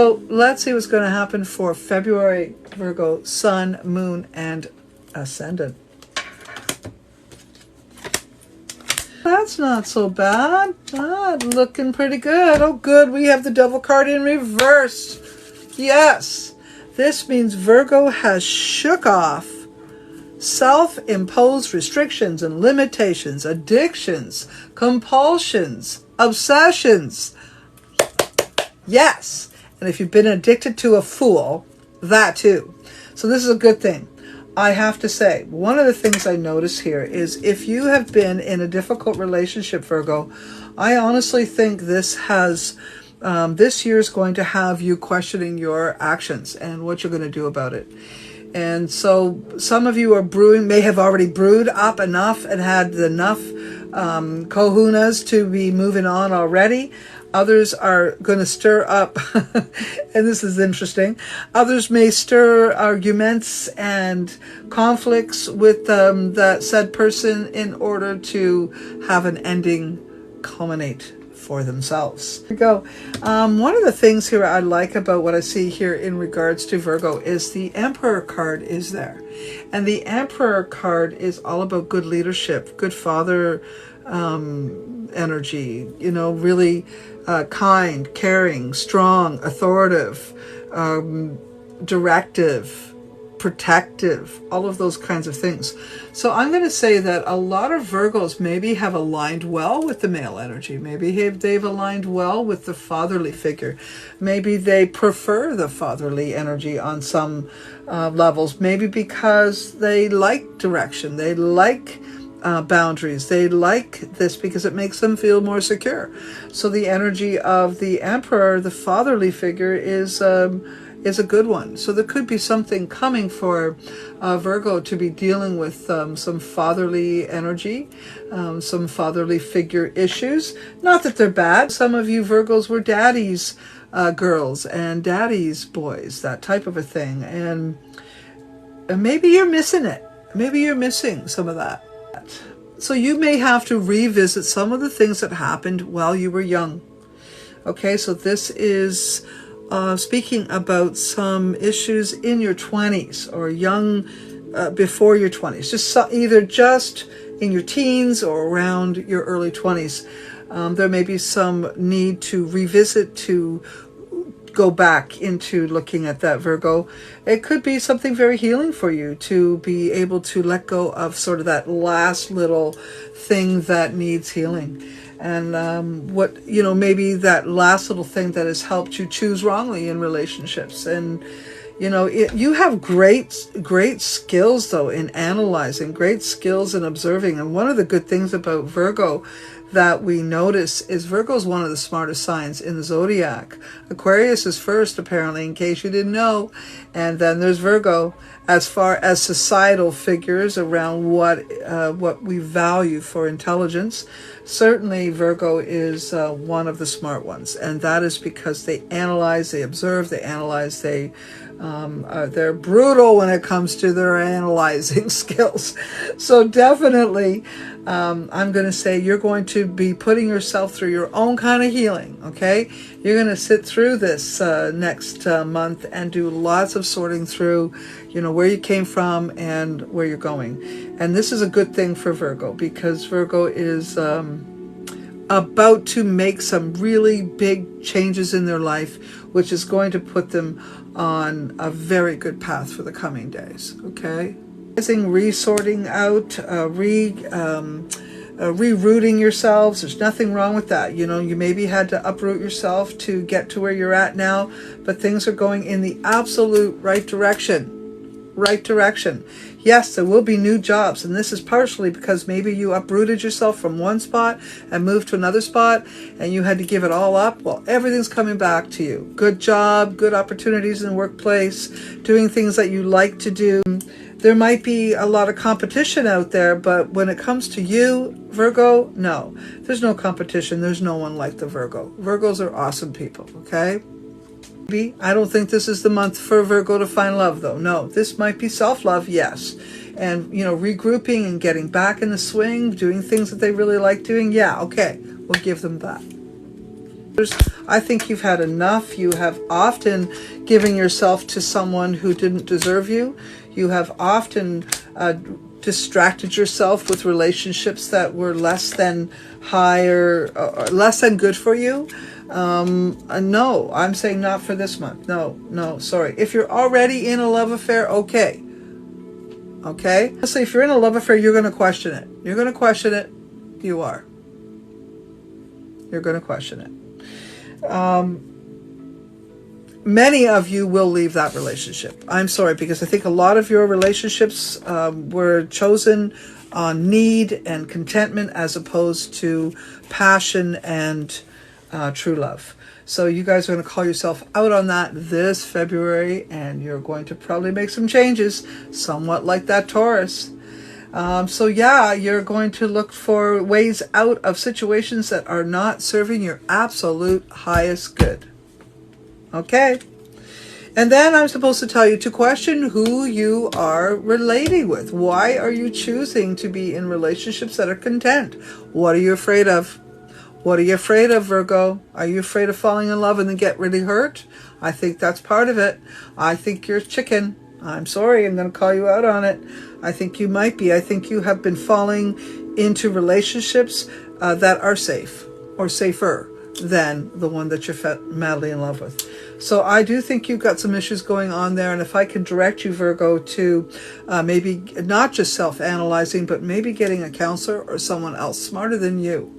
So let's see what's going to happen for February, Virgo, Sun, Moon, and Ascendant. That's not so bad. Looking pretty good. Oh, good. We have the Devil card in reverse. Yes. This means Virgo has shook off self-imposed restrictions and limitations, addictions, compulsions, obsessions. Yes. And if you've been addicted to a fool, that too. So this is a good thing. I have to say, one of the things I notice here is if you have been in a difficult relationship, Virgo, I honestly think this year is going to have you questioning your actions and what you're going to do about it. And so some of you may have already brewed up enough and had enough kahunas to be moving on already. Others are going to stir up, and this is interesting, others may stir arguments and conflicts with that said person in order to have an ending culminate for themselves. Here we go. One of the things here I like about what I see here in regards to Virgo is the Emperor card is there. And the Emperor card is all about good leadership, good father energy, really kind, caring, strong, authoritative, directive, protective, all of those kinds of things. So I'm going to say that a lot of Virgos maybe have aligned well with the male energy. Maybe they've aligned well with the fatherly figure. Maybe they prefer the fatherly energy on some levels. Maybe because they like direction. They like boundaries. They like this because it makes them feel more secure. So the energy of the Emperor, the fatherly figure, is a good one. So there could be something coming for Virgo to be dealing with some fatherly energy, some fatherly figure issues. Not that they're bad. Some of you Virgos were daddy's girls and daddy's boys, that type of a thing. And maybe you're missing it. Maybe you're missing some of that. So you may have to revisit some of the things that happened while you were young. Okay, so this is speaking about some issues in your 20s or young before your 20s, either just in your teens or around your early 20s. There may be some need to revisit, to go back into looking at that, Virgo. It could be something very healing for you to be able to let go of sort of that last little thing that needs healing. And maybe that last little thing that has helped you choose wrongly in relationships. And you have great skills though in analyzing, great skills in observing. And one of the good things about Virgo that we notice is Virgo is one of the smartest signs in the zodiac. Aquarius is first, apparently, in case you didn't know. And then there's Virgo as far as societal figures around what we value for intelligence. Certainly Virgo is one of the smart ones. And that is because they analyze, they observe, they analyze, they're brutal when it comes to their analyzing skills. So definitely, I'm going to say you're going to be putting yourself through your own kind of healing, okay? You're going to sit through this next month and do lots of sorting through, where you came from and where you're going. And this is a good thing for Virgo because Virgo is about to make some really big changes in their life, which is going to put them on a very good path for the coming days, okay? Resorting out, rerouting yourselves. There's nothing wrong with that. You maybe had to uproot yourself to get to where you're at now, but things are going in the absolute right direction. Yes, there will be new jobs, and this is partially because maybe you uprooted yourself from one spot and moved to another spot, and you had to give it all up. Well, everything's coming back to you. Good job, good opportunities in the workplace, doing things that you like to do. There might be a lot of competition out there, but when it comes to you, Virgo, no. There's no competition. There's no one like the Virgo. Virgos are awesome people, okay? I don't think this is the month for Virgo to find love, though. No, this might be self-love, yes. And, regrouping and getting back in the swing, doing things that they really like doing, yeah, okay, we'll give them that. I think you've had enough. You have often given yourself to someone who didn't deserve you. You have often distracted yourself with relationships that were less than higher, or less than good for you. No, I'm saying not for this month. No, sorry. If you're already in a love affair, okay. Okay? So if you're in a love affair, you're going to question it. You're going to question it. You are. You're going to question it. Many of you will leave that relationship. I'm sorry, because I think a lot of your relationships were chosen on need and contentment as opposed to passion and true love. So you guys are going to call yourself out on that this February, and you're going to probably make some changes, somewhat like that Taurus. So yeah, you're going to look for ways out of situations that are not serving your absolute highest good. Okay? And then I'm supposed to tell you to question who you are relating with. Why are you choosing to be in relationships that are content? What are you afraid of? What are you afraid of, Virgo? Are you afraid of falling in love and then get really hurt? I think that's part of it. I think you're chicken. I'm sorry, I'm going to call you out on it. I think you might be. I think you have been falling into relationships that are safe or safer than the one that you're madly in love with. So I do think you've got some issues going on there. And if I can direct you, Virgo, to maybe not just self-analyzing, but maybe getting a counselor or someone else smarter than you.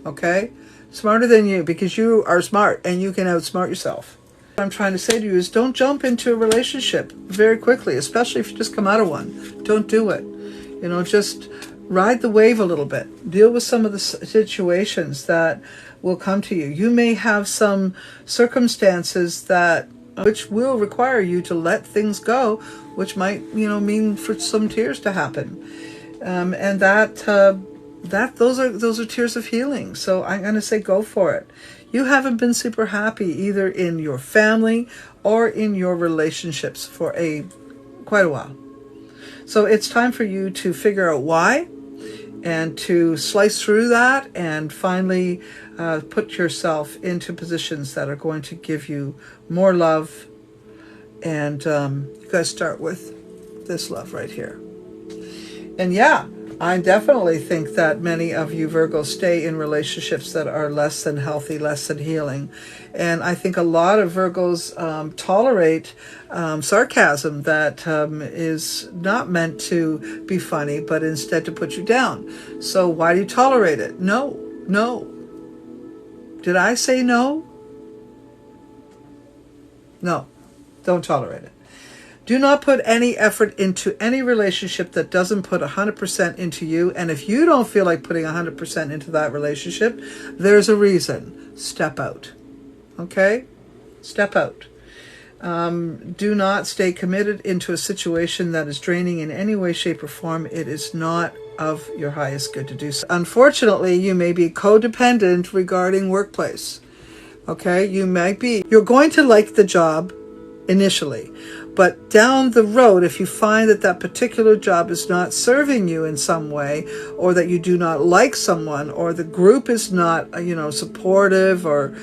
Okay? Smarter than you, because you are smart and you can outsmart yourself. What I'm trying to say to you is don't jump into a relationship very quickly, especially if you just come out of one. Don't do it. You know, just ride the wave a little bit. Deal with some of the situations that will come to you. You may have some circumstances that which will require you to let things go, which might, mean for some tears to happen. And those are tears of healing. So I'm going to say go for it. You haven't been super happy either in your family or in your relationships for quite a while. So it's time for you to figure out why and to slice through that and finally put yourself into positions that are going to give you more love. And you guys start with this love right here. And yeah, I definitely think that many of you Virgos stay in relationships that are less than healthy, less than healing. And I think a lot of Virgos tolerate sarcasm that is not meant to be funny, but instead to put you down. So why do you tolerate it? No. Did I say no? No, don't tolerate it. Do not put any effort into any relationship that doesn't put 100% into you. And if you don't feel like putting 100% into that relationship, there's a reason. Step out. Okay? Step out. Do not stay committed into a situation that is draining in any way, shape, or form. It is not of your highest good to do so. Unfortunately, you may be codependent regarding workplace. Okay? You're going to like the job initially. But down the road, if you find that that particular job is not serving you in some way, or that you do not like someone, or the group is not, supportive or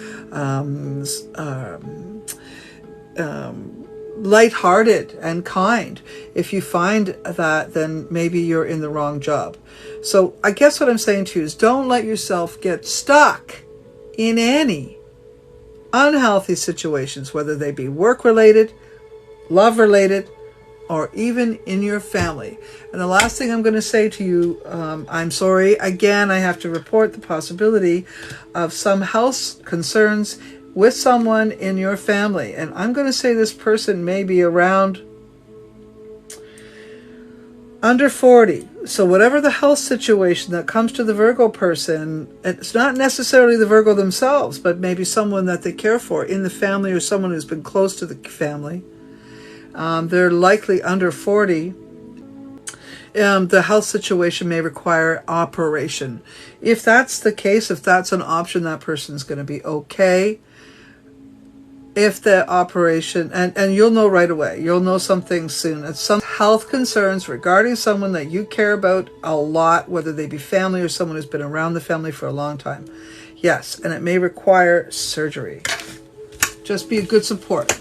lighthearted and kind, if you find that, then maybe you're in the wrong job. So I guess what I'm saying to you is don't let yourself get stuck in any unhealthy situations, whether they be work-related, love-related, or even in your family. And the last thing I'm going to say to you, I'm sorry, again, I have to report the possibility of some health concerns with someone in your family. And I'm going to say this person may be around under 40. So whatever the health situation that comes to the Virgo person, it's not necessarily the Virgo themselves, but maybe someone that they care for in the family or someone who's been close to the family. They're likely under 40. The health situation may require operation. If that's the case, if that's an option, that person's going to be okay. If the operation, and you'll know right away, you'll know something soon. It's some health concerns regarding someone that you care about a lot, whether they be family or someone who's been around the family for a long time. Yes, and it may require surgery. Just be a good support.